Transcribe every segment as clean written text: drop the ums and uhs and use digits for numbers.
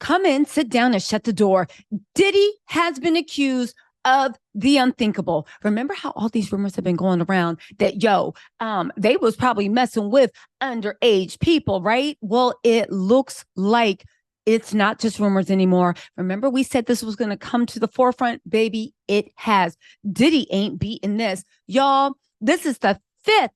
come in, sit down, and shut the door. Diddy has been accused of the unthinkable. Remember how all these rumors have been going around that, they was probably messing with underage people, right? Well, it looks like it's not just rumors anymore. Remember, we said this was going to come to the forefront, baby. It has. Diddy ain't beating this. Y'all, this is the fifth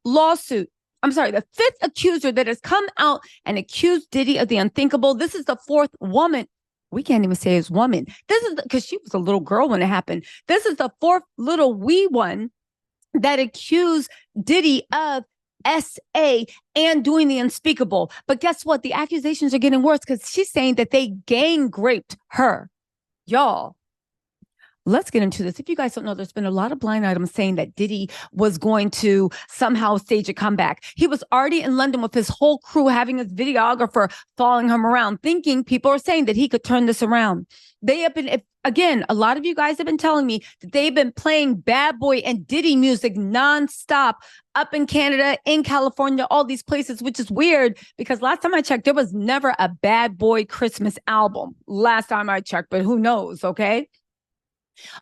lawsuit. I'm sorry, the fifth accuser that has come out and accused Diddy of the unthinkable. This is the fourth woman. We can't even say it's woman. This is because she was a little girl when it happened. This is the fourth little wee one that accused Diddy of SA and doing the unspeakable. But guess what? The accusations are getting worse because she's saying that they gang raped her. Y'all, let's get into this. If you guys don't know, there's been a lot of blind items saying that Diddy was going to somehow stage a comeback. He was already in London with his whole crew, having his videographer following him around, thinking people are saying that he could turn this around. They have been, again, a lot of you guys have been telling me that they've been playing Bad Boy and Diddy music nonstop up in Canada, in California, all these places, which is weird because last time I checked, there was never a Bad Boy Christmas album. Last time I checked, but who knows, okay?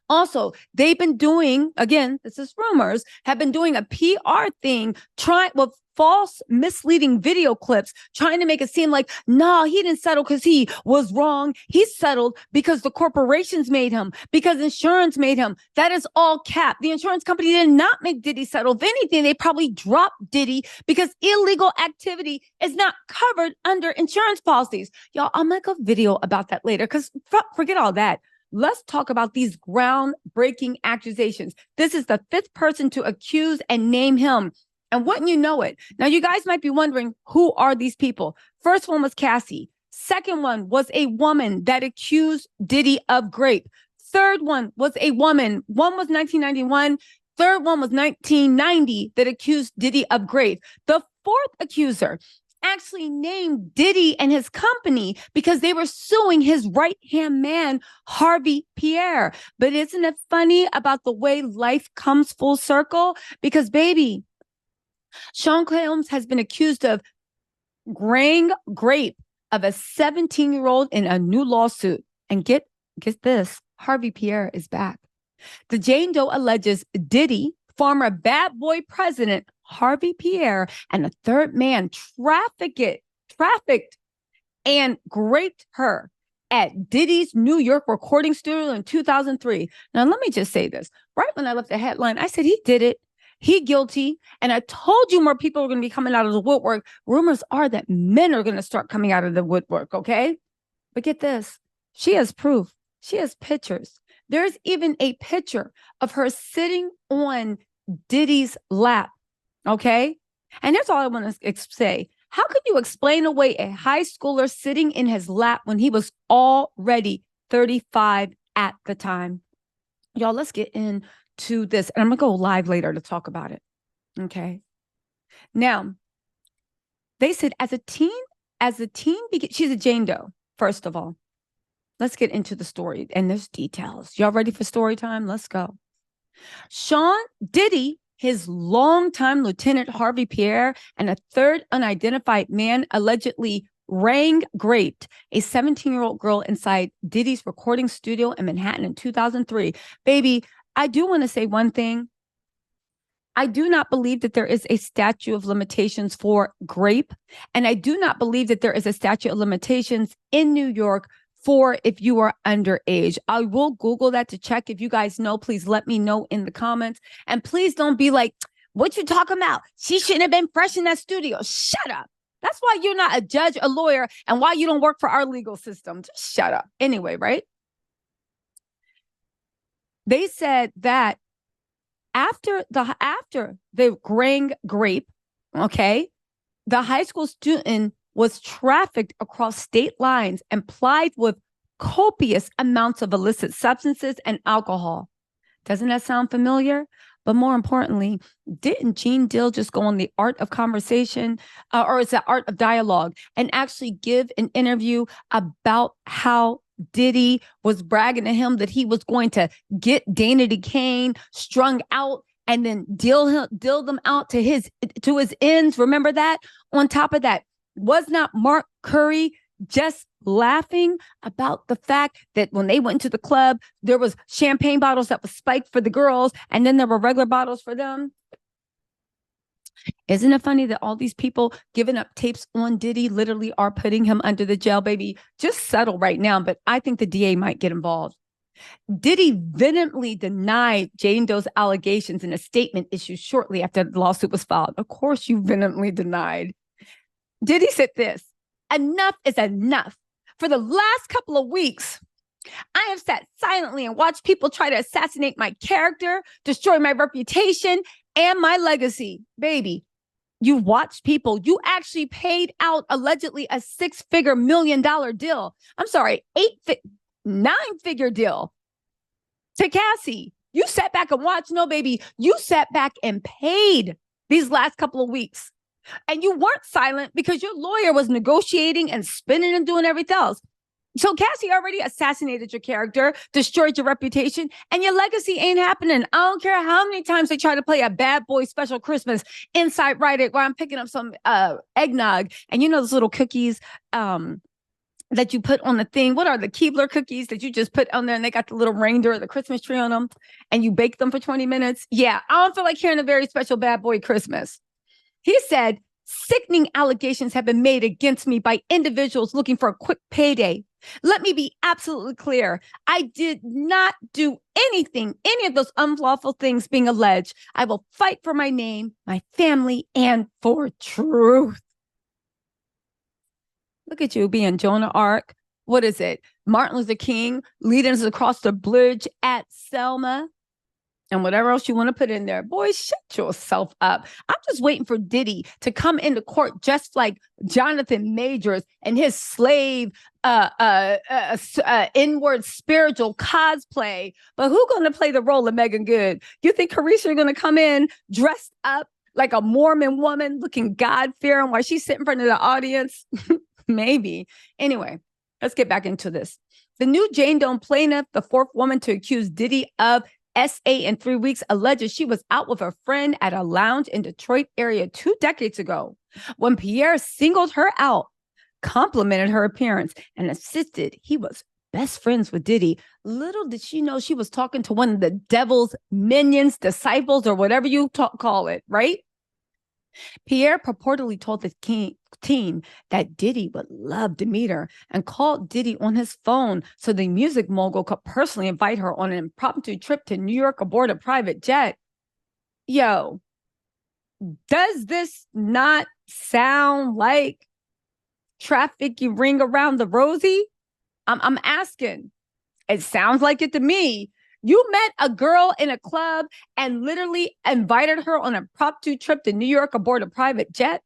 Also, they've been doing, again, this is rumors, have been doing a PR thing, trying with false, misleading video clips, trying to make it seem like, no, he didn't settle because he was wrong. He settled because the corporations made him, because insurance made him. That is all cap. The insurance company did not make Diddy settle. If anything, they probably dropped Diddy because illegal activity is not covered under insurance policies. Y'all, I'll make a video about that later because forget all that. Let's talk about these groundbreaking accusations. This is the fifth person to accuse and name him. And wouldn't you know it? Now, you guys might be wondering, who are these people? First one was Cassie. Second one was a woman that accused Diddy of rape. Third one was a woman. One was 1991. Third one was 1990 that accused Diddy of rape. The fourth accuser actually named Diddy and his company because they were suing his right-hand man, Harvey Pierre. But isn't it funny about the way life comes full circle? Because, baby, Sean Combs has been accused of gang rape of a 17-year-old in a new lawsuit. And get this, Harvey Pierre is back. The Jane Doe alleges Diddy, former Bad Boy president Harvey Pierre, and a third man trafficked and raped her at Diddy's New York recording studio in 2003. Now, let me just say this. Right when I left the headline, I said he did it. He guilty. And I told you more people are going to be coming out of the woodwork. Rumors are that men are going to start coming out of the woodwork, okay? But get this. She has proof. She has pictures. There's even a picture of her sitting on Diddy's lap. Okay. And here's all I want to say. How could you explain away a high schooler sitting in his lap when he was already 35 at the time? Y'all, let's get into this. And I'm going to go live later to talk about it. Okay. Now, they said as a teen, she's a Jane Doe, first of all. Let's get into the story and there's details. Y'all ready for story time? Let's go. Sean Diddy, his longtime lieutenant Harvey Pierre, and a third unidentified man allegedly raped a 17-year-old girl inside Diddy's recording studio in Manhattan in 2003. Baby, I do want to say one thing. I do not believe that there is a statute of limitations for rape, and I do not believe that there is a statute of limitations in New York for if you are underage. I will Google that to check. If you guys know, please let me know in the comments. And please don't be like, what you talking about? She shouldn't have been fresh in that studio. Shut up. That's why you're not a judge, a lawyer, and why you don't work for our legal system. Just shut up. Anyway, right? They said that after the gang rape, okay, the high school student was trafficked across state lines and plied with copious amounts of illicit substances and alcohol. Doesn't that sound familiar? But more importantly, didn't Gene Dill just go on the art of conversation, or it's the art of dialogue, and actually give an interview about how Diddy was bragging to him that he was going to get Dana DeCane strung out and then deal them out to his ends? Remember that? On top of that, was not Mark Curry just laughing about the fact that when they went to the club, there was champagne bottles that was spiked for the girls, and then there were regular bottles for them. Isn't it funny that all these people giving up tapes on Diddy literally are putting him under the jail, baby? Just settle right now, but I think the DA might get involved. Diddy vehemently denied Jane Doe's allegations in a statement issued shortly after the lawsuit was filed. Of course, you vehemently denied. Diddy said this: enough is enough. For the last couple of weeks, I have sat silently and watched people try to assassinate my character, destroy my reputation, and my legacy. Baby, you watched people. You actually paid out allegedly a $6-figure million deal. I'm sorry, 9-figure deal to Cassie. You sat back and watched. No, baby, you sat back and paid these last couple of weeks. And you weren't silent because your lawyer was negotiating and spinning and doing everything else. So Cassie already assassinated your character, destroyed your reputation, and your legacy ain't happening. I don't care how many times they try to play a bad boy special Christmas inside Rite Aid, where I'm picking up some eggnog. And you know those little cookies that you put on the thing? What are the Keebler cookies that you just put on there and they got the little reindeer or the Christmas tree on them and you bake them for 20 minutes? Yeah, I don't feel like hearing a very special bad boy Christmas. He said, sickening allegations have been made against me by individuals looking for a quick payday. Let me be absolutely clear. I did not do anything, any of those unlawful things being alleged. I will fight for my name, my family, and for truth. Look at you being Joan of Arc. What is it? Martin Luther King leading us across the bridge at Selma. And whatever else you want to put in there. Boy, shut yourself up. I'm just waiting for Diddy to come into court just like Jonathan Majors and his slave inward spiritual cosplay. But who's going to play the role of Megan Good? You think Carisha is going to come in dressed up like a Mormon woman looking God-fearing while she's sitting in front of the audience? Maybe. Anyway, let's get back into this. The new Jane Doe plaintiff, the fourth woman to accuse Diddy of SA in 3 weeks, alleges she was out with a friend at a lounge in Detroit area 2 decades ago when Pierre singled her out, complimented her appearance, and insisted he was best friends with Diddy. Little did she know she was talking to one of the devil's minions, disciples, or whatever you call it, right? Pierre purportedly told the teen that Diddy would love to meet her and called Diddy on his phone so the music mogul could personally invite her on an impromptu trip to New York aboard a private jet. Yo, does this not sound like trafficking ring around the rosy? I'm asking. It sounds like it to me. You met a girl in a club and literally invited her on an impromptu trip to New York aboard a private jet.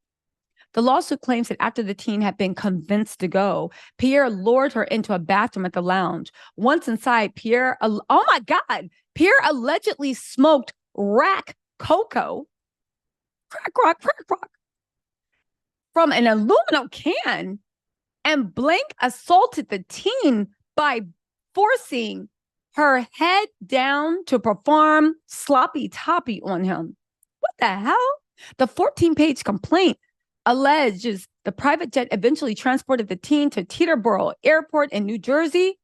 The lawsuit claims that after the teen had been convinced to go, Pierre lured her into a bathroom at the lounge. Once inside, Pierre allegedly smoked rack cocoa, crack, from an aluminum can and blank assaulted the teen by forcing her head down to perform sloppy toppy on him. What the hell? The 14-page complaint alleges the private jet eventually transported the teen to Teterboro Airport in New Jersey,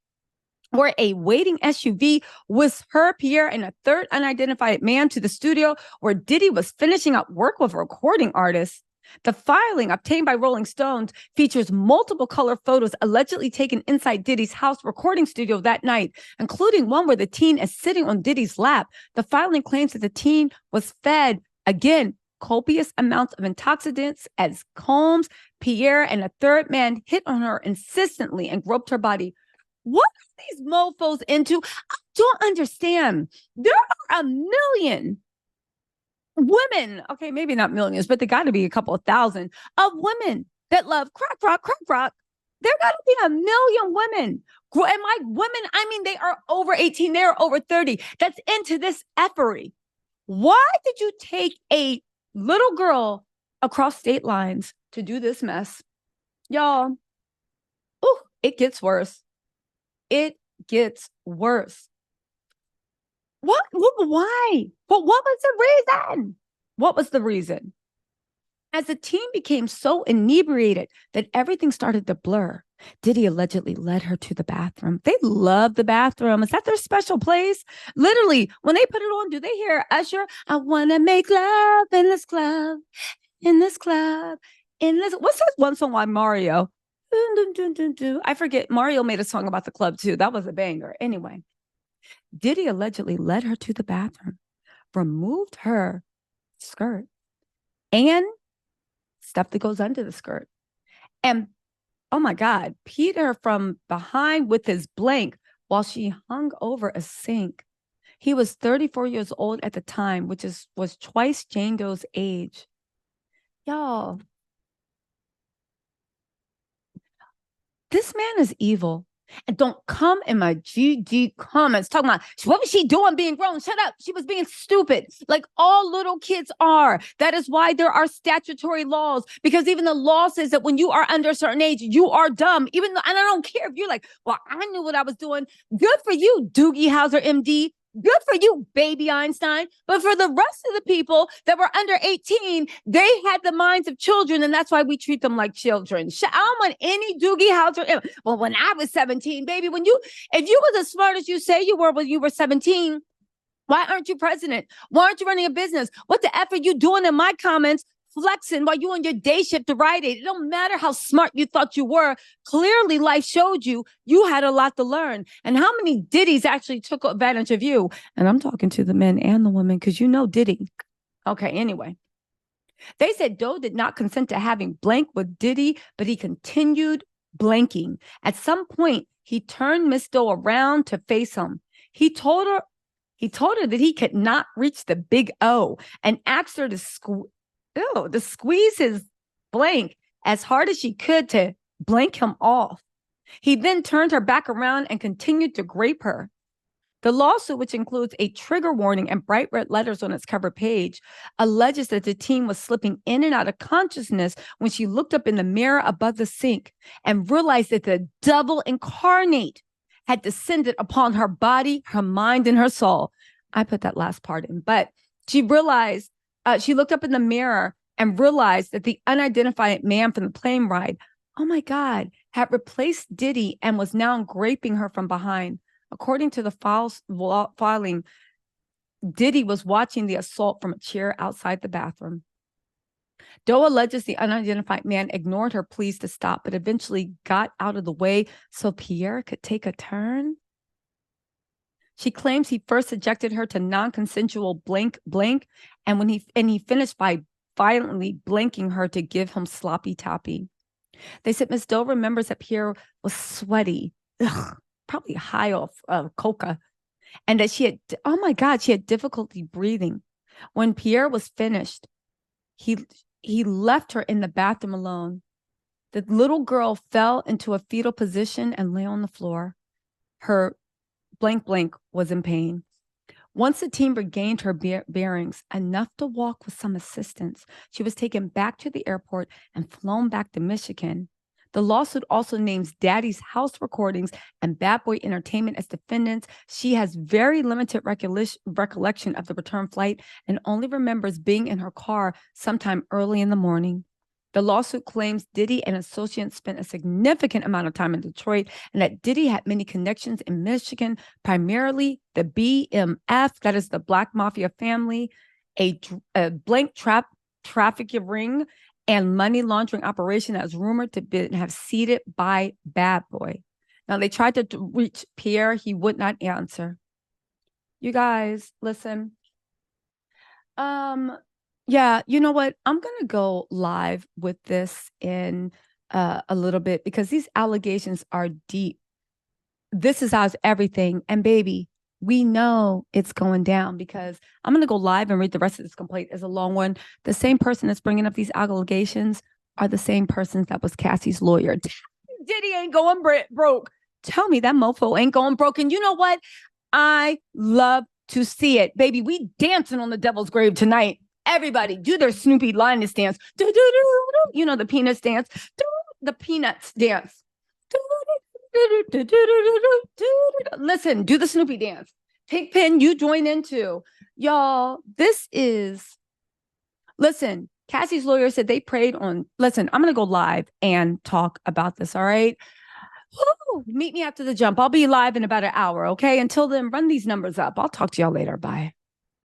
where a waiting SUV with her, Pierre, and a third unidentified man to the studio where Diddy was finishing up work with a recording artist. The filing obtained by Rolling Stones features multiple color photos allegedly taken inside Diddy's house recording studio that night, including one where the teen is sitting on Diddy's lap. The filing claims that the teen was fed, again, copious amounts of intoxicants as Combs, Pierre, and a third man hit on her insistently and groped her body. What are these mofos into? I don't understand. There are a million women, okay, maybe not millions, but there got to be a couple of thousand of women that love crack rock. There got to be a million women. And like women, I mean, they are over 18, they are over 30. That's into this effery. Why did you take a little girl across state lines to do this mess? Y'all, ooh, it gets worse. It gets worse. What? Why? But what was the reason? What was the reason? As the teen became so inebriated that everything started to blur, Diddy allegedly led her to the bathroom. They love the bathroom. Is that their special place? Literally, when they put it on, do they hear Usher? I want to make love in this club, in this club, in this. What's that one song by Mario? Dun, dun, dun, dun. I forget. Mario made a song about the club too. That was a banger. Anyway, Diddy allegedly led her to the bathroom, removed her skirt and stuff that goes under the skirt. And oh my God, peed her from behind with his blank while she hung over a sink. He was 34 years old at the time, which was twice Jane Doe's age. Y'all, this man is evil. And don't come in my GG comments talking about what was she doing being grown? Shut up. She was being stupid, like all little kids are. That is why there are statutory laws, because even the law says that when you are under a certain age, you are dumb. Even though, and I don't care if you're like, well, I knew what I was doing. Good for you, Doogie Howser, MD. Good for you, baby Einstein. But for the rest of the people that were under 18, they had the minds of children, and that's why we treat them like children. I don't want any Doogie Howser. Well, when I was 17, baby, if you was as smart as you say you were when you were 17, why aren't you president? Why aren't you running a business? What the F are you doing in my comments? Flexing while you on your day shift to Rite Aid. It don't matter how smart you thought you were. Clearly, life showed you had a lot to learn. And how many Diddies actually took advantage of you? And I'm talking to the men and the women because you know Diddy. Okay, anyway. They said Doe did not consent to having blank with Diddy, but he continued blanking. At some point, he turned Miss Doe around to face him. He told her that he could not reach the big O and asked her to squeeze his blank as hard as she could to blank him off. He then turned her back around and continued to grape her. The lawsuit, which includes a trigger warning and bright red letters on its cover page, alleges that the teen was slipping in and out of consciousness when she looked up in the mirror above the sink and realized that the devil incarnate had descended upon her body, her mind, and her soul. I put that last part in, but she realized she looked up in the mirror and realized that the unidentified man from the plane ride, oh my God, had replaced Diddy and was now graping her from behind. According to the filing, Diddy was watching the assault from a chair outside the bathroom. Doe alleges the unidentified man ignored her pleas to stop, but eventually got out of the way so Pierre could take a turn. She claims he first subjected her to non-consensual blank, and when he finished by violently blanking her to give him sloppy toppy. They said Miss Doe remembers that Pierre was sweaty, probably high off coca, and that she had difficulty breathing. When Pierre was finished, he left her in the bathroom alone. The little girl fell into a fetal position and lay on the floor. Her blank was in pain. Once the team regained her bearings, enough to walk with some assistance, she was taken back to the airport and flown back to Michigan. The lawsuit also names Daddy's House Recordings and Bad Boy Entertainment as defendants. She has very limited recollection of the return flight and only remembers being in her car sometime early in the morning. The lawsuit claims Diddy and associates spent a significant amount of time in Detroit and that Diddy had many connections in Michigan, primarily the BMF, that is the Black Mafia family, a blank trafficking ring, and money laundering operation that was rumored to have seeded by Bad Boy. Now, they tried to reach Pierre. He would not answer. You guys, listen. Yeah, you know what? I'm going to go live with this in a little bit because these allegations are deep. This is how's everything. And baby, we know it's going down because I'm going to go live and read the rest of this complaint as a long one. The same person that's bringing up these allegations are the same persons that was Cassie's lawyer. Diddy ain't going broke. Tell me that mofo ain't going broke. And you know what? I love to see it. Baby, we dancing on the devil's grave tonight. Everybody do their Snoopy Linus dance. Do, do, do, do. You know, the Peanuts dance. Do, the Peanuts dance. Do, do, do, do, do, do, do, do. Listen, do the Snoopy dance. Pigpen, you join in too. Y'all, this is, listen, Cassie's lawyer said they prayed on, listen, I'm going to go live and talk about this, all right? Woo! Meet me after the jump. I'll be live in about an hour. Okay. Until then, run these numbers up. I'll talk to y'all later. Bye.